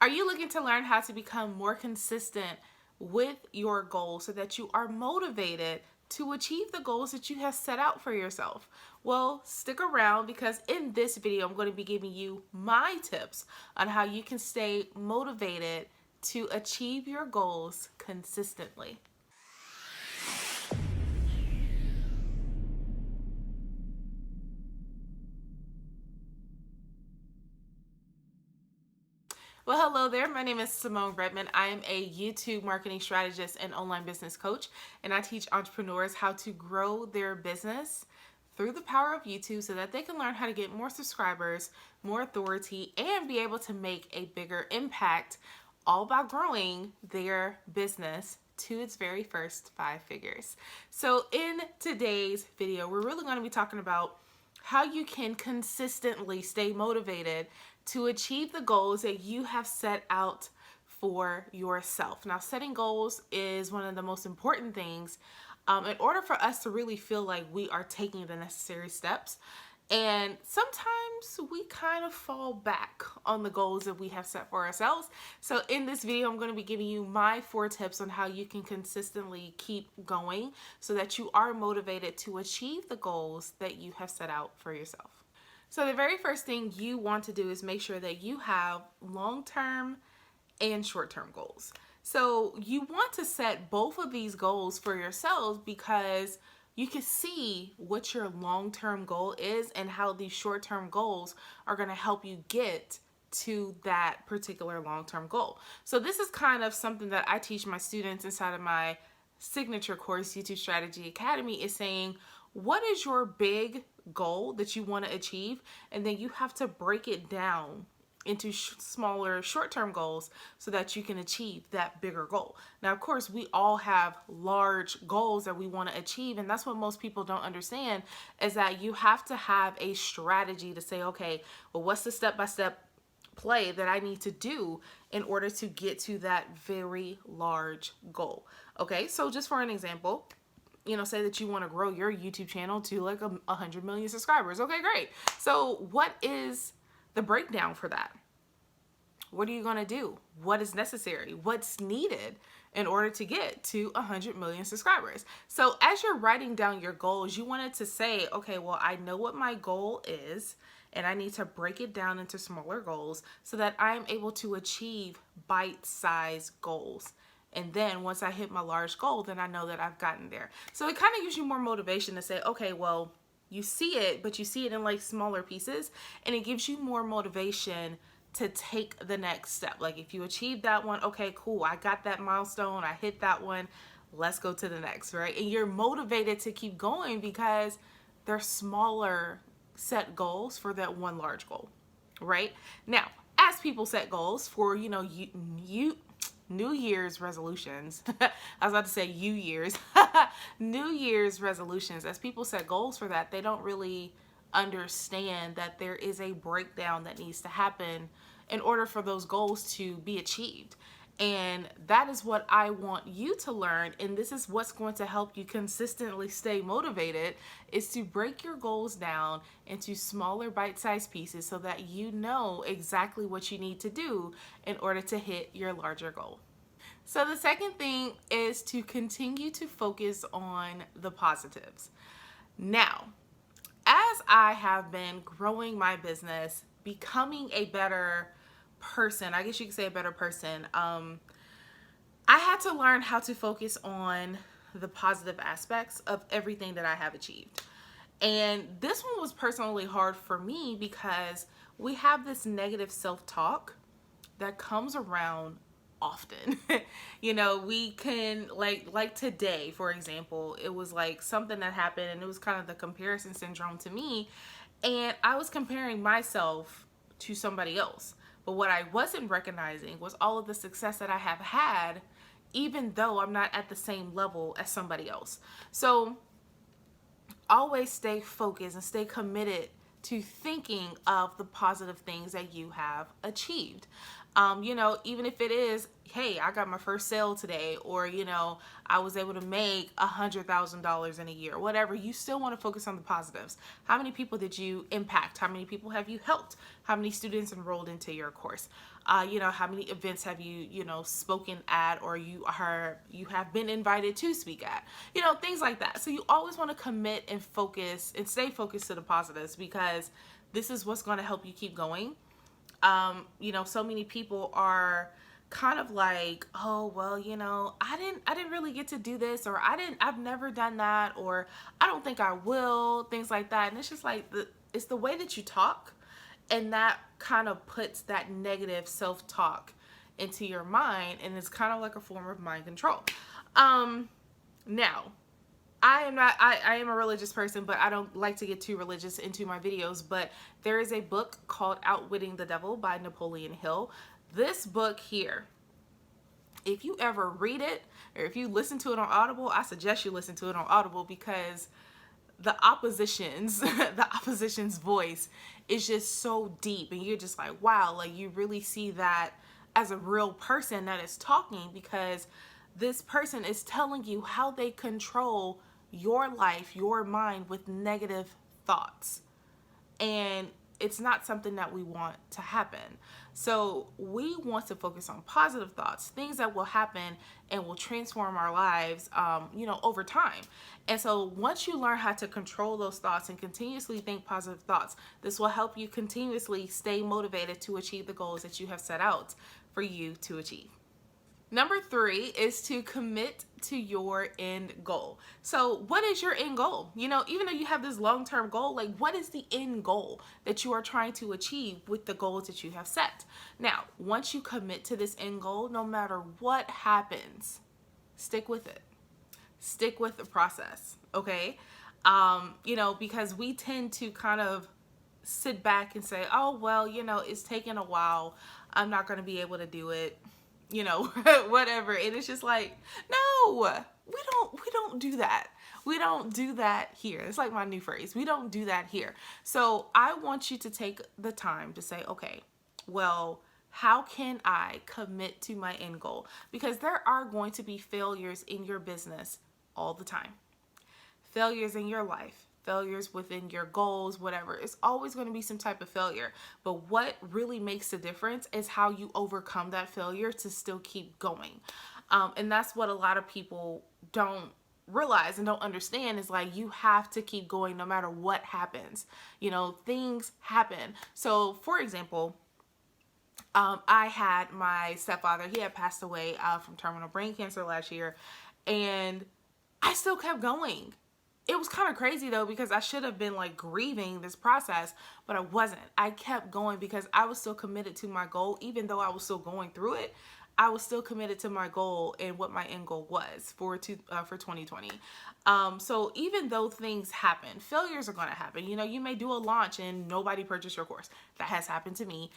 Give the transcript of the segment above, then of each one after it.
Are you looking to learn how to become more consistent with your goals so that you are motivated to achieve the goals that you have set out for yourself? Well, stick around because in this video, I'm going to be giving you my tips on how you can stay motivated to achieve your goals consistently. Well, hello there. My name is Symone Redmond. I am a YouTube marketing strategist and online business coach, and I teach entrepreneurs how to grow their business through the power of YouTube so that they can learn how to get more subscribers, more authority, and be able to make a bigger impact, all by growing their business to its very first 5 figures. So in today's video, we're really going to be talking about how you can consistently stay motivated to achieve the goals that you have set out for yourself. Now, setting goals is one of the most important things in order for us to really feel like we are taking the necessary steps. And sometimes we kind of fall back on the goals that we have set for ourselves. So in this video, I'm going to be giving you my 4 tips on how you can consistently keep going so that you are motivated to achieve the goals that you have set out for yourself. So the very first thing you want to do is make sure that you have long-term and short-term goals. So you want to set both of these goals for yourselves because you can see what your long-term goal is and how these short-term goals are going to help you get to that particular long-term goal. So this is kind of something that I teach my students inside of my signature course, YouTube Strategy Academy, is saying, what is your big goal that you want to achieve? And then you have to break it down into smaller short-term goals so that you can achieve that bigger goal. Now, of course, we all have large goals that we want to achieve, and that's what most people don't understand, is that you have to have a strategy to say, okay, well, what's the step-by-step play that I need to do in order to get to that very large goal? Okay, so just for an example, say that you want to grow your YouTube channel to like 100 million subscribers. Okay, great. So what is the breakdown for that? What are you going to do? What is necessary? What's needed in order to get to 100 million subscribers? So as you're writing down your goals, you wanted to say, okay, well, I know what my goal is, and I need to break it down into smaller goals so that I'm able to achieve bite-sized goals. And then once I hit my large goal, then I know that I've gotten there. So it kind of gives you more motivation to say, okay, well, you see it, but you see it in like smaller pieces, and it gives you more motivation to take the next step. Like if you achieve that one, okay, cool, I got that milestone, I hit that one, let's go to the next, right? And you're motivated to keep going because they're smaller set goals for that one large goal, right? Now, as people set goals for, New Year's resolutions. I was about to say New Year's resolutions. As people set goals for that, they don't really understand that there is a breakdown that needs to happen in order for those goals to be achieved. And that is what I want you to learn, and this is what's going to help you consistently stay motivated, is to break your goals down into smaller bite-sized pieces so that you know exactly what you need to do in order to hit your larger goal. So the second thing is to continue to focus on the positives. Now, as I have been growing my business, becoming a better person, I guess you could say a better person, I had to learn how to focus on the positive aspects of everything that I have achieved. And this one was personally hard for me because we have this negative self-talk that comes around often. We can like today, for example, it was like something that happened and it was kind of the comparison syndrome to me, and I was comparing myself to somebody else. But what I wasn't recognizing was all of the success that I have had, even though I'm not at the same level as somebody else. So always stay focused and stay committed to thinking of the positive things that you have achieved. Even if it is, hey, I got my first sale today, or, I was able to make $100,000 in a year, whatever, you still want to focus on the positives. How many people did you impact? How many people have you helped? How many students enrolled into your course? How many events have you, spoken at, or you have been invited to speak at, things like that. So you always want to commit and focus and stay focused to the positives, because this is what's going to help you keep going. So many people are kind of like, oh, well, I didn't really get to do this, or I've never done that, or I don't think I will, things like that. And it's just like, it's the way that you talk, and that kind of puts that negative self-talk into your mind, and it's kind of like a form of mind control. Now, I am a religious person, but I don't like to get too religious into my videos. But there is a book called Outwitting the Devil by Napoleon Hill. This book here, if you ever read it, or if you listen to it on Audible, I suggest you listen to it on Audible, because the opposition's voice is just so deep, and you're just like, wow, like you really see that as a real person that is talking, because this person is telling you how they control your life, your mind, with negative thoughts. And it's not something that we want to happen. So we want to focus on positive thoughts, things that will happen and will transform our lives, over time. And so once you learn how to control those thoughts and continuously think positive thoughts, this will help you continuously stay motivated to achieve the goals that you have set out for you to achieve. Number 3 is to commit to your end goal. So what is your end goal? Even though you have this long-term goal, like, what is the end goal that you are trying to achieve with the goals that you have set? Now, once you commit to this end goal, no matter what happens, stick with it. Stick with the process, okay? Because we tend to kind of sit back and say, oh, well, it's taking a while. I'm not going to be able to do it. Whatever. And it's just like, no, we don't do that. We don't do that here. It's like my new phrase. We don't do that here. So I want you to take the time to say, okay, well, how can I commit to my end goal? Because there are going to be failures in your business all the time. Failures in your life, failures within your goals, whatever. It's always going to be some type of failure. But what really makes the difference is how you overcome that failure to still keep going. And that's what a lot of people don't realize and don't understand, is like, you have to keep going no matter what happens. Things happen. So for example, I had my stepfather, he had passed away from terminal brain cancer last year, and I still kept going. It was kind of crazy though, because I should have been like grieving this process, but I wasn't. I kept going because I was still committed to my goal. Even though I was still going through it, I was still committed to my goal and what my end goal was for 2020. So even though things happen, failures are going to happen. You may do a launch and nobody purchased your course. That has happened to me.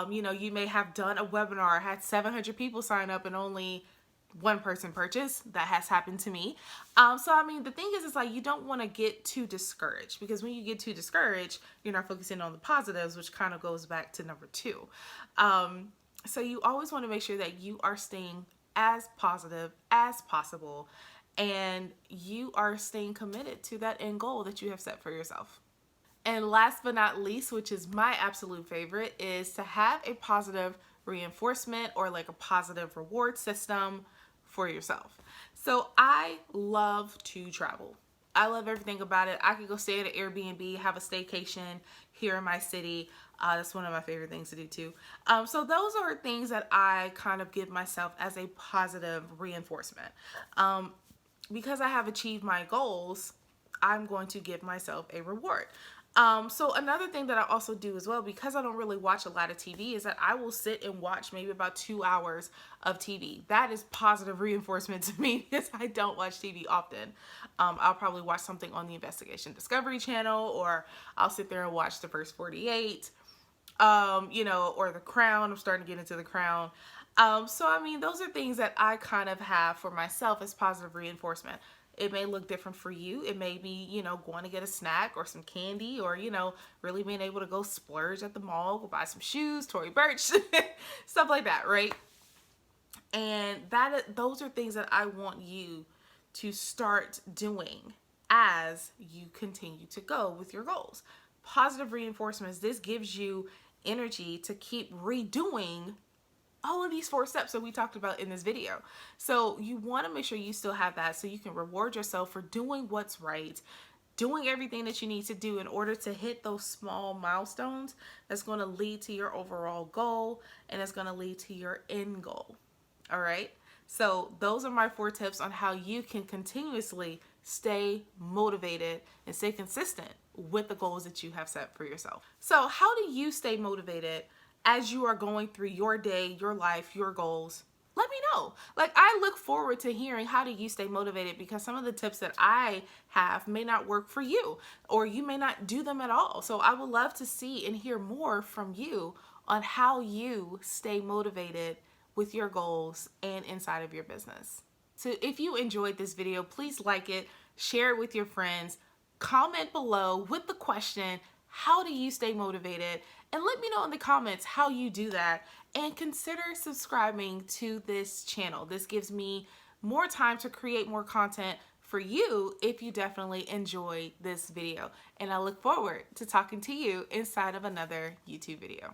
You may have done a webinar, had 700 people sign up, and only one person purchase. That has happened to me. The thing is, it's like, you don't want to get too discouraged, because when you get too discouraged, you're not focusing on the positives, which kind of goes back to number 2. So you always want to make sure that you are staying as positive as possible, and you are staying committed to that end goal that you have set for yourself. And last but not least, which is my absolute favorite, is to have a positive reinforcement, or like a positive reward system for yourself. So I love to travel. I love everything about it. I could go stay at an Airbnb, have a staycation here in my city. That's one of my favorite things to do too. So those are things that I kind of give myself as a positive reinforcement. Because I have achieved my goals, I'm going to give myself a reward. So another thing that I also do as well, because I don't really watch a lot of TV, is that I will sit and watch maybe about 2 hours of TV. That is positive reinforcement to me, because I don't watch TV often. I'll probably watch something on the Investigation Discovery Channel, or I'll sit there and watch the first 48, or The Crown. I'm starting to get into The Crown. Those are things that I kind of have for myself as positive reinforcement. It may look different for you. It may be, going to get a snack or some candy, or, really being able to go splurge at the mall, go buy some shoes, Tory Burch, stuff like that, right? And those are things that I want you to start doing as you continue to go with your goals. Positive reinforcements, this gives you energy to keep redoing all of these 4 steps that we talked about in this video. So you want to make sure you still have that so you can reward yourself for doing what's right, doing everything that you need to do in order to hit those small milestones that's going to lead to your overall goal and it's going to lead to your end goal. All right. So those are my 4 tips on how you can continuously stay motivated and stay consistent with the goals that you have set for yourself. So how do you stay motivated as you are going through your day, your life, your goals? Let me know. Like, I look forward to hearing how do you stay motivated, because some of the tips that I have may not work for you, or you may not do them at all. So I would love to see and hear more from you on how you stay motivated with your goals and inside of your business. So if you enjoyed this video, please like it, share it with your friends, comment below with the question, how do you stay motivated? And let me know in the comments how you do that, and consider subscribing to this channel. This gives me more time to create more content for you if you definitely enjoyed this video. And I look forward to talking to you inside of another YouTube video.